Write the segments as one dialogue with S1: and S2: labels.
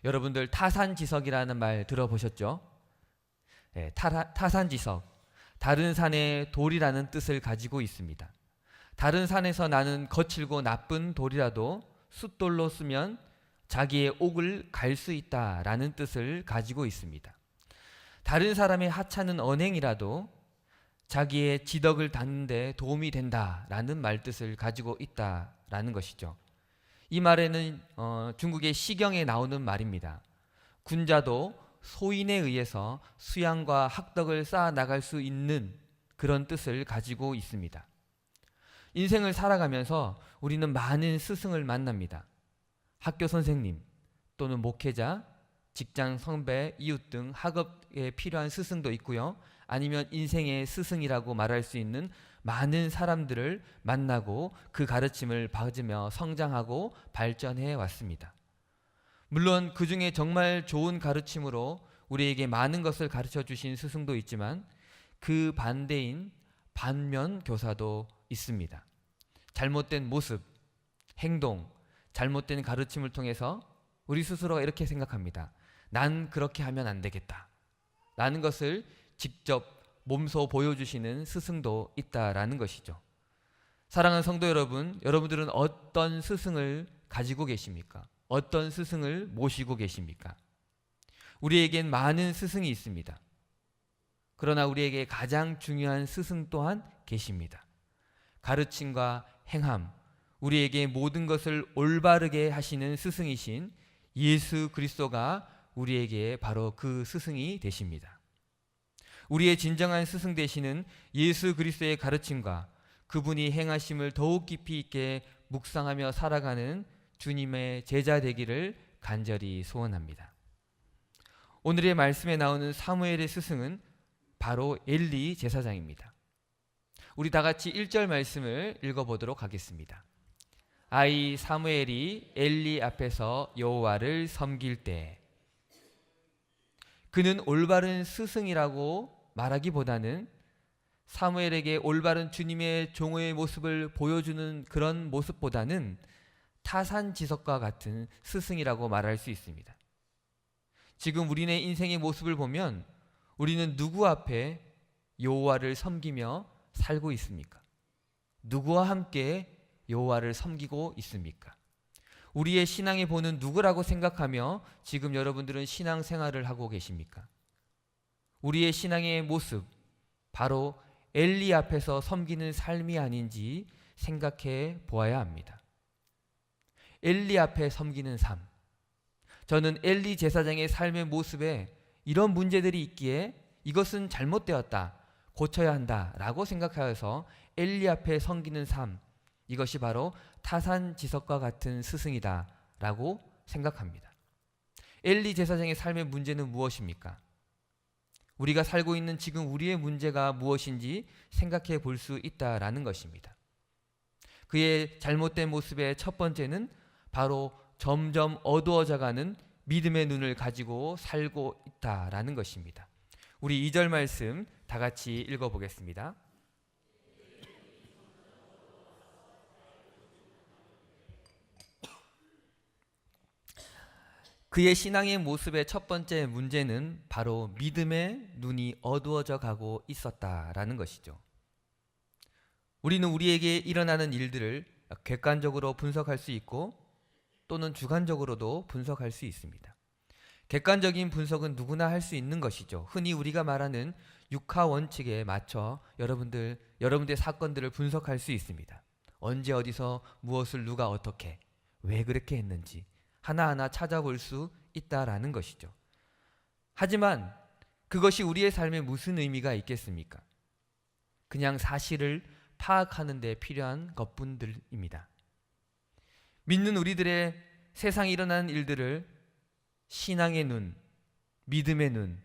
S1: 여러분들 타산지석이라는 말 들어보셨죠? 네, 타산지석, 다른 산의 돌이라는 뜻을 가지고 있습니다. 다른 산에서 나는 거칠고 나쁜 돌이라도 숫돌로 쓰면 자기의 옥을 갈 수 있다라는 뜻을 가지고 있습니다. 다른 사람의 하찮은 언행이라도 자기의 지덕을 닦는 데 도움이 된다라는 말뜻을 가지고 있다라는 것이죠. 이 말에는 중국의 시경에 나오는 말입니다. 군자도 소인에 의해서 수양과 학덕을 쌓아 나갈 수 있는 그런 뜻을 가지고 있습니다. 인생을 살아가면서 우리는 많은 스승을 만납니다. 학교 선생님 또는 목회자, 직장 선배, 이웃 등 학업에 필요한 스승도 있고요. 아니면 인생의 스승이라고 말할 수 있는 많은 사람들을 만나고 그 가르침을 받으며 성장하고 발전해 왔습니다. 물론 그 중에 정말 좋은 가르침으로 우리에게 많은 것을 가르쳐 주신 스승도 있지만 그 반대인 반면 교사도 있습니다. 잘못된 모습, 행동, 잘못된 가르침을 통해서 우리 스스로가 이렇게 생각합니다. 난 그렇게 하면 안 되겠다 라는 것을 직접 몸소 보여주시는 스승도 있다라는 것이죠. 사랑하는 성도 여러분, 여러분들은 어떤 스승을 가지고 계십니까? 어떤 스승을 모시고 계십니까? 우리에겐 많은 스승이 있습니다. 그러나 우리에게 가장 중요한 스승 또한 계십니다. 가르침과 행함, 우리에게 모든 것을 올바르게 하시는 스승이신 예수 그리스도가 우리에게 바로 그 스승이 되십니다. 우리의 진정한 스승 되시는 예수 그리스도의 가르침과 그분이 행하심을 더욱 깊이 있게 묵상하며 살아가는 주님의 제자 되기를 간절히 소원합니다. 오늘의 말씀에 나오는 사무엘의 스승은 바로 엘리 제사장입니다. 우리 다 같이 1절 말씀을 읽어보도록 하겠습니다. 아이 사무엘이 엘리 앞에서 여호와를 섬길 때, 그는 올바른 스승이라고 말하기보다는 사무엘에게 올바른 주님의 종의 모습을 보여주는 그런 모습보다는 타산지석과 같은 스승이라고 말할 수 있습니다. 지금 우리네 인생의 모습을 보면 우리는 누구 앞에 여호와를 섬기며 살고 있습니까? 누구와 함께 여호와를 섬기고 있습니까? 우리의 신앙의 본은 누구라고 생각하며 지금 여러분들은 신앙생활을 하고 계십니까? 우리의 신앙의 모습, 바로 엘리 앞에서 섬기는 삶이 아닌지 생각해 보아야 합니다. 엘리 앞에 섬기는 삶, 저는 엘리 제사장의 삶의 모습에 이런 문제들이 있기에 이것은 잘못되었다, 고쳐야 한다 라고 생각하여서 엘리 앞에 섬기는 삶, 이것이 바로 타산지석과 같은 스승이다 라고 생각합니다. 엘리 제사장의 삶의 문제는 무엇입니까? 우리가 살고 있는 지금 우리의 문제가 무엇인지 생각해 볼 수 있다라는 것입니다. 그의 잘못된 모습의 첫 번째는 바로 점점 어두워져가는 믿음의 눈을 가지고 살고 있다라는 것입니다. 우리 2절 말씀 다 같이 읽어보겠습니다. 그의 신앙의 모습의 첫 번째 문제는 바로 믿음의 눈이 어두워져 가고 있었다라는 것이죠. 우리는 우리에게 일어나는 일들을 객관적으로 분석할 수 있고 또는 주관적으로도 분석할 수 있습니다. 객관적인 분석은 누구나 할 수 있는 것이죠. 흔히 우리가 말하는 육하 원칙에 맞춰 여러분들의 사건들을 분석할 수 있습니다. 언제 어디서 무엇을 누가 어떻게 왜 그렇게 했는지 하나하나 찾아볼 수 있다라는 것이죠. 하지만 그것이 우리의 삶에 무슨 의미가 있겠습니까? 그냥 사실을 파악하는 데 필요한 것뿐들입니다. 믿는 우리들의 세상에 일어나는 일들을 신앙의 눈, 믿음의 눈,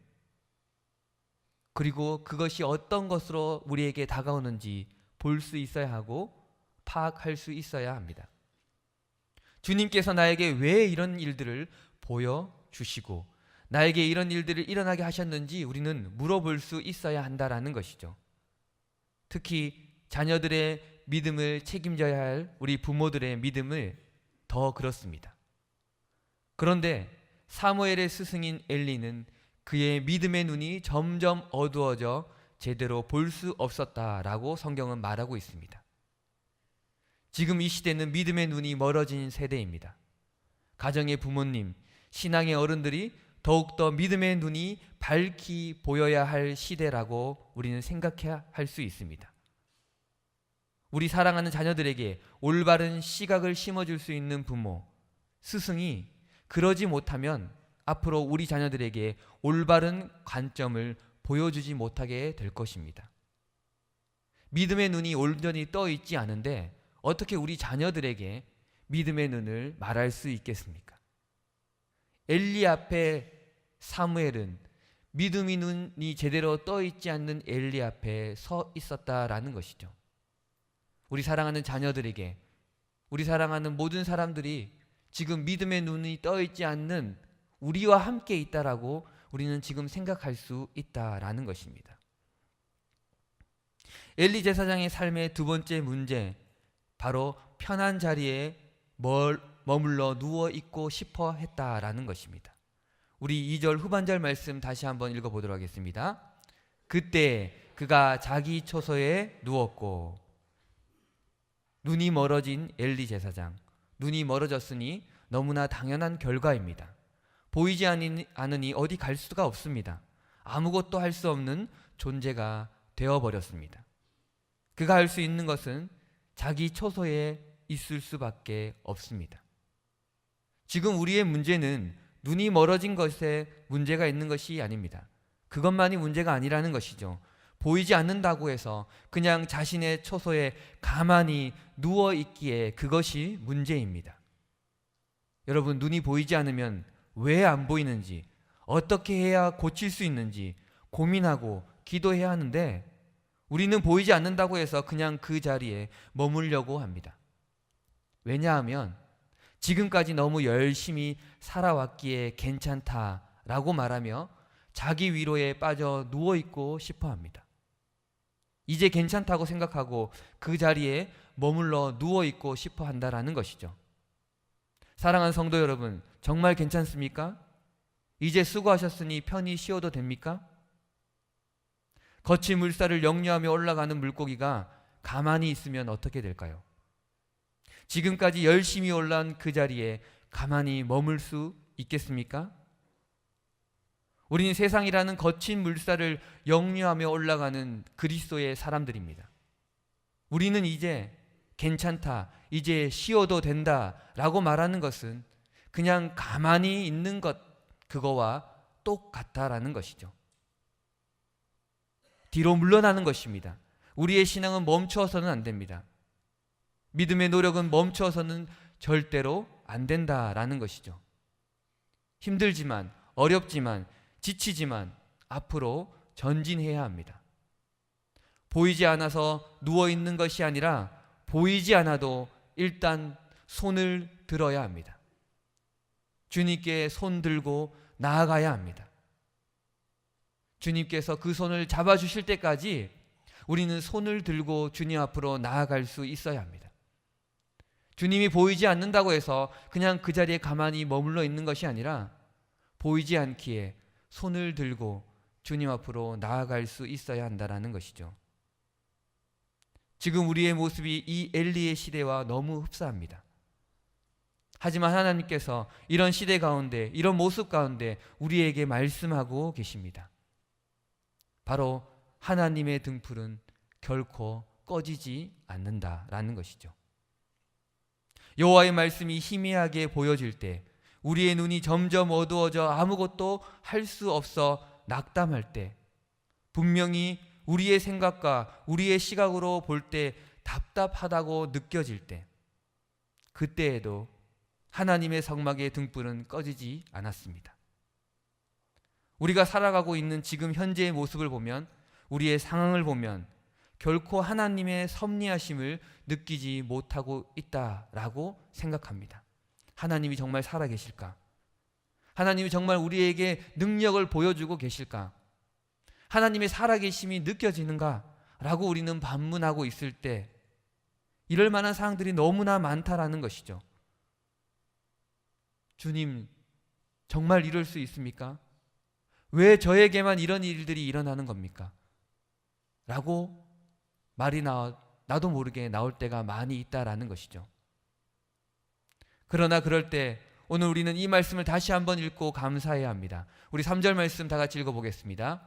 S1: 그리고 그것이 어떤 것으로 우리에게 다가오는지 볼 수 있어야 하고 파악할 수 있어야 합니다. 주님께서 나에게 왜 이런 일들을 보여주시고 나에게 이런 일들을 일어나게 하셨는지 우리는 물어볼 수 있어야 한다라는 것이죠. 특히 자녀들의 믿음을 책임져야 할 우리 부모들의 믿음을 더 그렇습니다. 그런데 사무엘의 스승인 엘리는 그의 믿음의 눈이 점점 어두워져 제대로 볼 수 없었다라고 성경은 말하고 있습니다. 지금 이 시대는 믿음의 눈이 멀어진 세대입니다. 가정의 부모님, 신앙의 어른들이 더욱더 믿음의 눈이 밝히 보여야 할 시대라고 우리는 생각해야 할 수 있습니다. 우리 사랑하는 자녀들에게 올바른 시각을 심어줄 수 있는 부모, 스승이 그러지 못하면 앞으로 우리 자녀들에게 올바른 관점을 보여주지 못하게 될 것입니다. 믿음의 눈이 온전히 떠 있지 않은데 어떻게 우리 자녀들에게 믿음의 눈을 말할 수 있겠습니까? 엘리 앞에 사무엘은 믿음의 눈이 제대로 떠 있지 않는 엘리 앞에 서 있었다라는 것이죠. 우리 사랑하는 자녀들에게, 우리 사랑하는 모든 사람들이 지금 믿음의 눈이 떠 있지 않는 우리와 함께 있다라고 우리는 지금 생각할 수 있다라는 것입니다. 엘리 제사장의 삶의 두 번째 문제, 바로 편한 자리에 머물러 누워 있고 싶어 했다라는 것입니다. 우리 2절 후반절 말씀 다시 한번 읽어보도록 하겠습니다. 그때 그가 자기 처소에 누웠고. 눈이 멀어진 엘리 제사장, 눈이 멀어졌으니 너무나 당연한 결과입니다. 보이지 않으니 어디 갈 수가 없습니다. 아무것도 할 수 없는 존재가 되어버렸습니다. 그가 할 수 있는 것은 자기 처소에 있을 수밖에 없습니다. 지금 우리의 문제는 눈이 멀어진 것에 문제가 있는 것이 아닙니다. 그것만이 문제가 아니라는 것이죠. 보이지 않는다고 해서 그냥 자신의 처소에 가만히 누워 있기에 그것이 문제입니다. 여러분, 눈이 보이지 않으면 왜 안 보이는지, 어떻게 해야 고칠 수 있는지 고민하고 기도해야 하는데 우리는 보이지 않는다고 해서 그냥 그 자리에 머물려고 합니다. 왜냐하면 지금까지 너무 열심히 살아왔기에 괜찮다라고 말하며 자기 위로에 빠져 누워있고 싶어 합니다. 이제 괜찮다고 생각하고 그 자리에 머물러 누워있고 싶어 한다라는 것이죠. 사랑하는 성도 여러분, 정말 괜찮습니까? 이제 수고하셨으니 편히 쉬어도 됩니까? 거친 물살을 역류하며 올라가는 물고기가 가만히 있으면 어떻게 될까요? 지금까지 열심히 올라온 그 자리에 가만히 머물 수 있겠습니까? 우리는 세상이라는 거친 물살을 역류하며 올라가는 그리스도의 사람들입니다. 우리는 이제 괜찮다, 이제 쉬어도 된다 라고 말하는 것은 그냥 가만히 있는 것, 그거와 똑같다라는 것이죠. 뒤로 물러나는 것입니다. 우리의 신앙은 멈추어서는 안 됩니다. 믿음의 노력은 멈추어서는 절대로 안 된다라는 것이죠. 힘들지만, 어렵지만, 지치지만 앞으로 전진해야 합니다. 보이지 않아서 누워있는 것이 아니라 보이지 않아도 일단 손을 들어야 합니다. 주님께 손 들고 나아가야 합니다. 주님께서 그 손을 잡아주실 때까지 우리는 손을 들고 주님 앞으로 나아갈 수 있어야 합니다. 주님이 보이지 않는다고 해서 그냥 그 자리에 가만히 머물러 있는 것이 아니라 보이지 않기에 손을 들고 주님 앞으로 나아갈 수 있어야 한다는 것이죠. 지금 우리의 모습이 이 엘리의 시대와 너무 흡사합니다. 하지만 하나님께서 이런 시대 가운데, 이런 모습 가운데 우리에게 말씀하고 계십니다. 바로 하나님의 등불은 결코 꺼지지 않는다라는 것이죠. 여호와의 말씀이 희미하게 보여질 때, 우리의 눈이 점점 어두워져 아무것도 할 수 없어 낙담할 때, 분명히 우리의 생각과 우리의 시각으로 볼 때 답답하다고 느껴질 때, 그때에도 하나님의 성막의 등불은 꺼지지 않았습니다. 우리가 살아가고 있는 지금 현재의 모습을 보면, 우리의 상황을 보면 결코 하나님의 섭리하심을 느끼지 못하고 있다라고 생각합니다. 하나님이 정말 살아계실까? 하나님이 정말 우리에게 능력을 보여주고 계실까? 하나님의 살아계심이 느껴지는가? 라고 우리는 반문하고 있을 때 이럴 만한 사항들이 너무나 많다라는 것이죠. 주님, 정말 이럴 수 있습니까? 왜 저에게만 이런 일들이 일어나는 겁니까? 라고 말이 나도 모르게 나올 때가 많이 있다라는 것이죠. 그러나 그럴 때 오늘 우리는 이 말씀을 다시 한번 읽고 감사해야 합니다. 우리 3절 말씀 다 같이 읽어보겠습니다.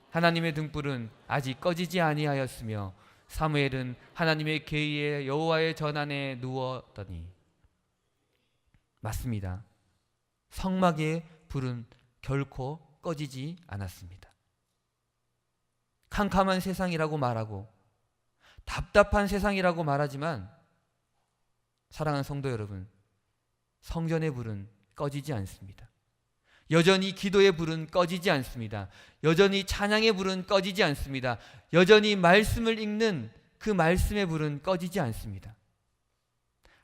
S1: 하나님의 등불은 아직 꺼지지 아니하였으며 사무엘은 하나님의 계의에 여호와의 전안에 누웠더니. 맞습니다. 성막의 불은 결코 꺼지지 않았습니다. 캄캄한 세상이라고 말하고 답답한 세상이라고 말하지만 사랑하는 성도 여러분, 성전의 불은 꺼지지 않습니다. 여전히 기도의 불은 꺼지지 않습니다. 여전히 찬양의 불은 꺼지지 않습니다. 여전히 말씀을 읽는 그 말씀의 불은 꺼지지 않습니다.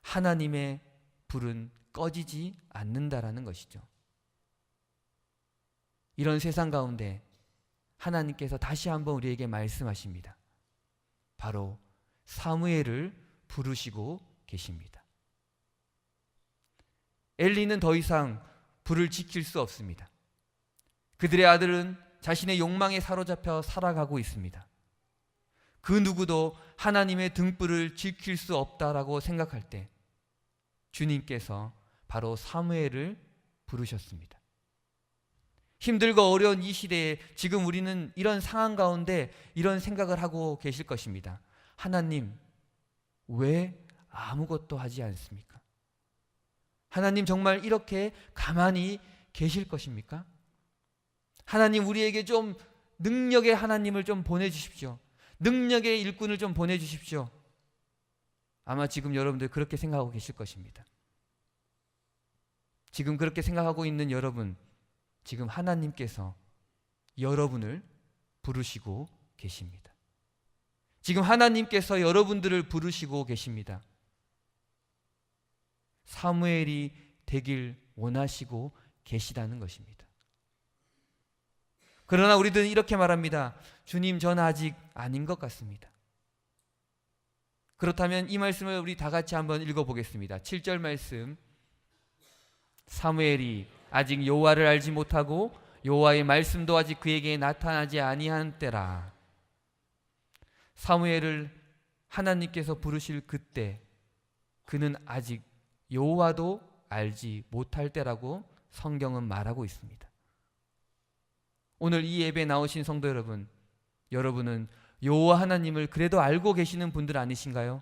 S1: 하나님의 불은 꺼지지 않는다라는 것이죠. 이런 세상 가운데 하나님께서 다시 한번 우리에게 말씀하십니다. 바로 사무엘을 부르시고 계십니다. 엘리는 더 이상 불을 지킬 수 없습니다. 그들의 아들은 자신의 욕망에 사로잡혀 살아가고 있습니다. 그 누구도 하나님의 등불을 지킬 수 없다라고 생각할 때 주님께서 바로 사무엘을 부르셨습니다. 힘들고 어려운 이 시대에 지금 우리는 이런 상황 가운데 이런 생각을 하고 계실 것입니다. 하나님, 왜 아무것도 하지 않습니까? 하나님 정말 이렇게 가만히 계실 것입니까? 하나님, 우리에게 좀 능력의 하나님을 좀 보내주십시오. 능력의 일꾼을 좀 보내주십시오. 아마 지금 여러분들 그렇게 생각하고 계실 것입니다. 지금 그렇게 생각하고 있는 여러분, 지금 하나님께서 여러분을 부르시고 계십니다. 지금 하나님께서 여러분들을 부르시고 계십니다. 사무엘이 되길 원하시고 계시다는 것입니다. 그러나 우리들은 이렇게 말합니다. 주님, 전 아직 아닌 것 같습니다. 그렇다면 이 말씀을 우리 다 같이 한번 읽어보겠습니다. 7절 말씀. 사무엘이 아직 여호와를 알지 못하고 여호와의 말씀도 아직 그에게 나타나지 아니한 때라. 사무엘을 하나님께서 부르실 그때 그는 아직 여호와도 알지 못할 때라고 성경은 말하고 있습니다. 오늘 이 예배에 나오신 성도 여러분, 여러분은 여호와 하나님을 그래도 알고 계시는 분들 아니신가요?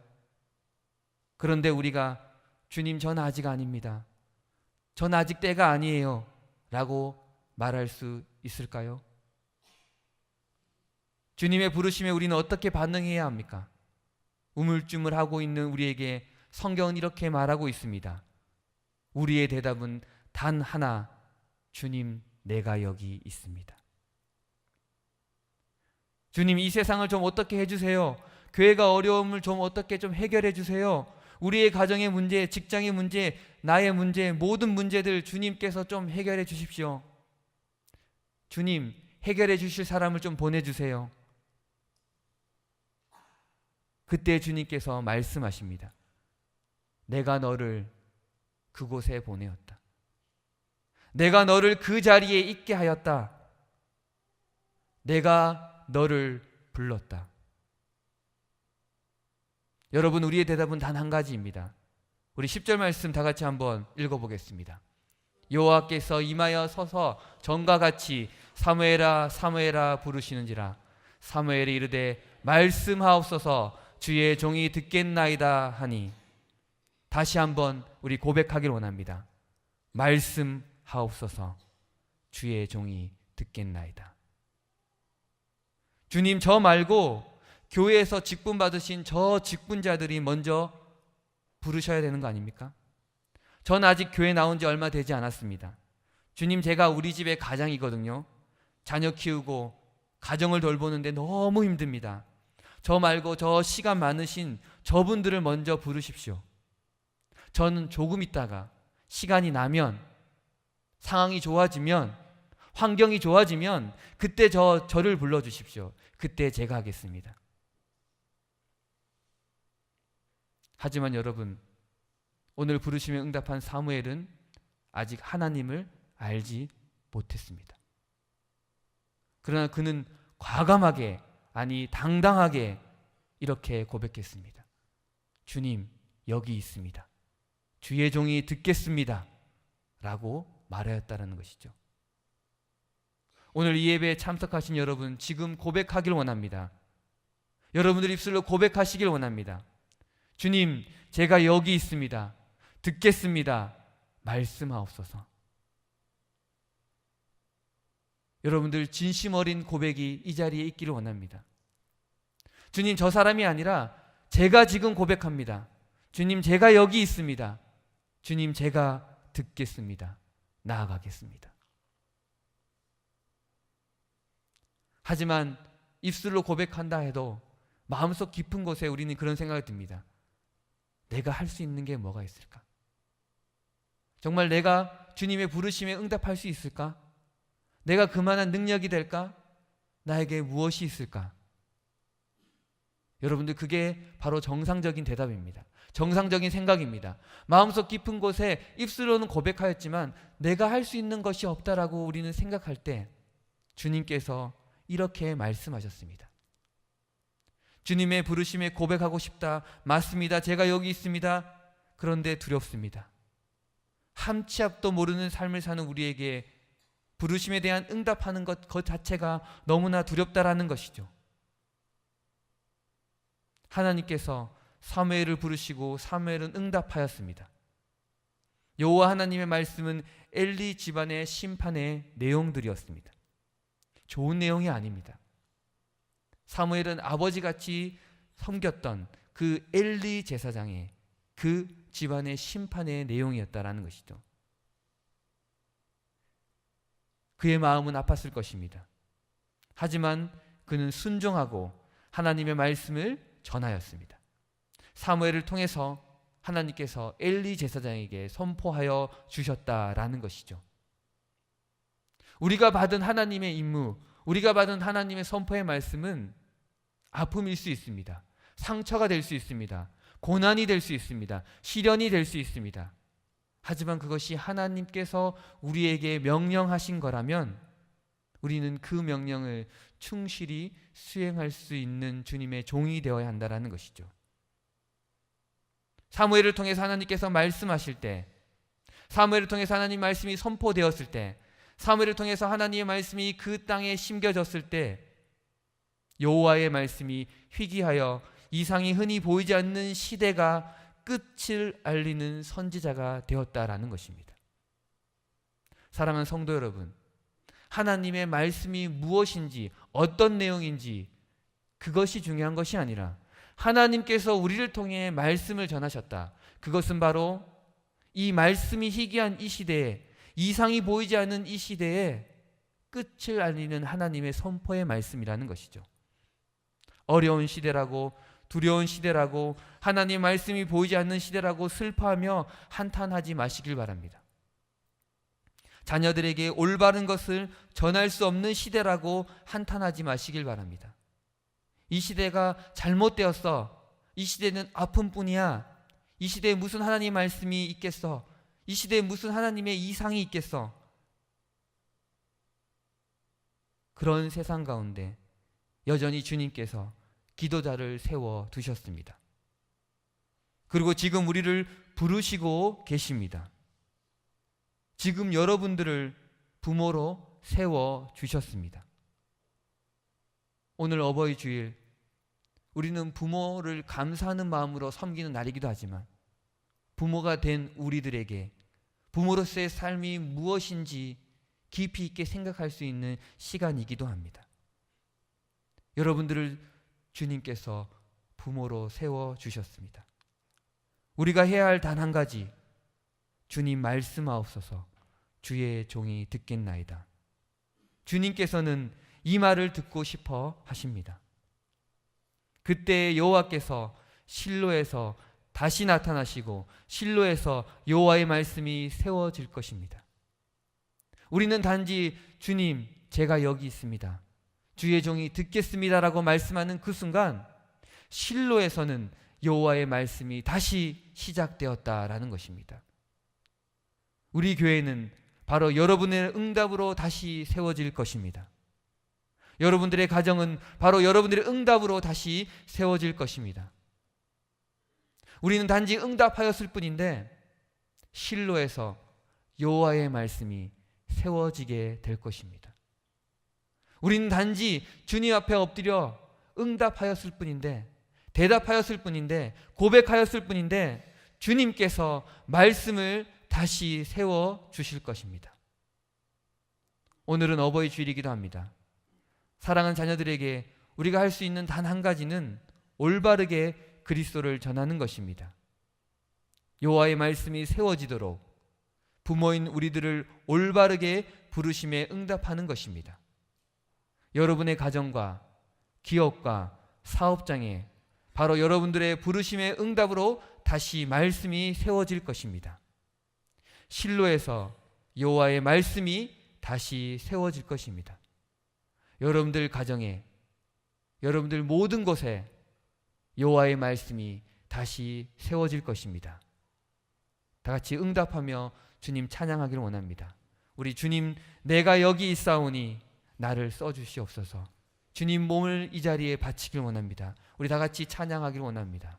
S1: 그런데 우리가 주님, 전 아직 아닙니다. 전 아직 때가 아니에요 라고 말할 수 있을까요? 주님의 부르심에 우리는 어떻게 반응해야 합니까? 우물쭈물하고 있는 우리에게 성경은 이렇게 말하고 있습니다. 우리의 대답은 단 하나, 주님, 내가 여기 있습니다. 주님, 이 세상을 좀 어떻게 해주세요. 교회가 어려움을 좀 어떻게 좀 해결해 주세요. 우리의 가정의 문제, 직장의 문제, 나의 문제, 모든 문제들 주님께서 좀 해결해 주십시오. 주님, 해결해 주실 사람을 좀 보내주세요. 그때 주님께서 말씀하십니다. 내가 너를 그곳에 보내었다. 내가 너를 그 자리에 있게 하였다. 내가 너를 불렀다. 여러분, 우리의 대답은 단 한 가지입니다. 우리 10절 말씀 다 같이 한번 읽어보겠습니다. 여호와께서 임하여 서서 전과 같이 사무엘아 사무엘아 부르시는지라. 사무엘이 이르되 말씀하옵소서 주의 종이 듣겠나이다 하니. 다시 한번 우리 고백하길 원합니다. 말씀하옵소서 주의 종이 듣겠나이다. 주님, 저 말고 교회에서 직분 받으신 저 직분자들이 먼저 부르셔야 되는 거 아닙니까? 전 아직 교회 나온 지 얼마 되지 않았습니다. 주님, 제가 우리 집의 가장이거든요. 자녀 키우고 가정을 돌보는데 너무 힘듭니다. 저 말고 저 시간 많으신 저분들을 먼저 부르십시오. 저는 조금 있다가 시간이 나면, 상황이 좋아지면, 환경이 좋아지면 그때 저를 불러주십시오. 그때 제가 하겠습니다. 하지만 여러분, 오늘 부르심에 응답한 사무엘은 아직 하나님을 알지 못했습니다. 그러나 그는 과감하게, 아니 당당하게 이렇게 고백했습니다. 주님, 여기 있습니다. 주의 종이 듣겠습니다. 라고 말하였다는 것이죠. 오늘 이 예배에 참석하신 여러분, 지금 고백하길 원합니다. 여러분들 입술로 고백하시길 원합니다. 주님, 제가 여기 있습니다. 듣겠습니다. 말씀하옵소서. 여러분들 진심 어린 고백이 이 자리에 있기를 원합니다. 주님, 저 사람이 아니라 제가 지금 고백합니다. 주님, 제가 여기 있습니다. 주님, 제가 듣겠습니다. 나아가겠습니다. 하지만 입술로 고백한다 해도 마음속 깊은 곳에 우리는 그런 생각이 듭니다. 내가 할 수 있는 게 뭐가 있을까? 정말 내가 주님의 부르심에 응답할 수 있을까? 내가 그만한 능력이 될까? 나에게 무엇이 있을까? 여러분들, 그게 바로 정상적인 대답입니다. 정상적인 생각입니다. 마음속 깊은 곳에 입술로는 고백하였지만 내가 할 수 있는 것이 없다라고 우리는 생각할 때 주님께서 이렇게 말씀하셨습니다. 주님의 부르심에 고백하고 싶다. 맞습니다. 제가 여기 있습니다. 그런데 두렵습니다. 한 치 앞도 모르는 삶을 사는 우리에게 부르심에 대한 응답하는 것 자체가 너무나 두렵다라는 것이죠. 하나님께서 사무엘을 부르시고 사무엘은 응답하였습니다. 여호와 하나님의 말씀은 엘리 집안의 심판의 내용들이었습니다. 좋은 내용이 아닙니다. 사무엘은 아버지같이 섬겼던 그 엘리 제사장의 그 집안의 심판의 내용이었다라는 것이죠. 그의 마음은 아팠을 것입니다. 하지만 그는 순종하고 하나님의 말씀을 전하였습니다. 사무엘을 통해서 하나님께서 엘리 제사장에게 선포하여 주셨다라는 것이죠. 우리가 받은 하나님의 임무, 우리가 받은 하나님의 선포의 말씀은 아픔일 수 있습니다. 상처가 될 수 있습니다. 고난이 될 수 있습니다. 시련이 될 수 있습니다. 하지만 그것이 하나님께서 우리에게 명령하신 거라면 우리는 그 명령을 충실히 수행할 수 있는 주님의 종이 되어야 한다는 것이죠. 사무엘을 통해서 하나님께서 말씀하실 때, 사무엘을 통해서 하나님 말씀이 선포되었을 때, 사무엘을 통해서 하나님의 말씀이 그 땅에 심겨졌을 때 여호와의 말씀이 희귀하여 이상이 흔히 보이지 않는 시대가 끝을 알리는 선지자가 되었다라는 것입니다. 사랑하는 성도 여러분, 하나님의 말씀이 무엇인지 어떤 내용인지 그것이 중요한 것이 아니라 하나님께서 우리를 통해 말씀을 전하셨다. 그것은 바로 이 말씀이 희귀한 이 시대에, 이상이 보이지 않는 이 시대에 끝을 알리는 하나님의 선포의 말씀이라는 것이죠. 어려운 시대라고, 두려운 시대라고, 하나님의 말씀이 보이지 않는 시대라고 슬퍼하며 한탄하지 마시길 바랍니다. 자녀들에게 올바른 것을 전할 수 없는 시대라고 한탄하지 마시길 바랍니다. 이 시대가 잘못되었어. 이 시대는 아픔뿐이야. 이 시대에 무슨 하나님의 말씀이 있겠어. 이 시대에 무슨 하나님의 이상이 있겠어. 그런 세상 가운데 여전히 주님께서 기도자를 세워 두셨습니다. 그리고 지금 우리를 부르시고 계십니다. 지금 여러분들을 부모로 세워 주셨습니다. 오늘 어버이 주일, 우리는 부모를 감사하는 마음으로 섬기는 날이기도 하지만 부모가 된 우리들에게 부모로서의 삶이 무엇인지 깊이 있게 생각할 수 있는 시간이기도 합니다. 여러분들을 주님께서 부모로 세워주셨습니다. 우리가 해야 할 단 한 가지, 주님 말씀하옵소서. 주의 종이 듣겠나이다. 주님께서는 이 말을 듣고 싶어 하십니다. 그때 여호와께서 실로에서 다시 나타나시고 실로에서 여호와의 말씀이 세워질 것입니다. 우리는 단지 주님, 제가 여기 있습니다. 주의 종이 듣겠습니다라고 말씀하는 그 순간 실로에서는 여호와의 말씀이 다시 시작되었다라는 것입니다. 우리 교회는 바로 여러분의 응답으로 다시 세워질 것입니다. 여러분들의 가정은 바로 여러분들의 응답으로 다시 세워질 것입니다. 우리는 단지 응답하였을 뿐인데 실로에서 여호와의 말씀이 세워지게 될 것입니다. 우리는 단지 주님 앞에 엎드려 응답하였을 뿐인데, 대답하였을 뿐인데, 고백하였을 뿐인데 주님께서 말씀을 다시 세워 주실 것입니다. 오늘은 어버이 주일이기도 합니다. 사랑하는 자녀들에게 우리가 할 수 있는 단 한 가지는 올바르게 그리스도를 전하는 것입니다. 여호와의 말씀이 세워지도록 부모인 우리들을 올바르게 부르심에 응답하는 것입니다. 여러분의 가정과 기업과 사업장에 바로 여러분들의 부르심의 응답으로 다시 말씀이 세워질 것입니다. 실로에서 여호와의 말씀이 다시 세워질 것입니다. 여러분들 가정에, 여러분들 모든 곳에 여호와의 말씀이 다시 세워질 것입니다. 다 같이 응답하며 주님 찬양하기를 원합니다. 우리 주님, 내가 여기 있사오니 나를 써주시옵소서. 주님 몸을 이 자리에 바치길 원합니다. 우리 다 같이 찬양하기를 원합니다.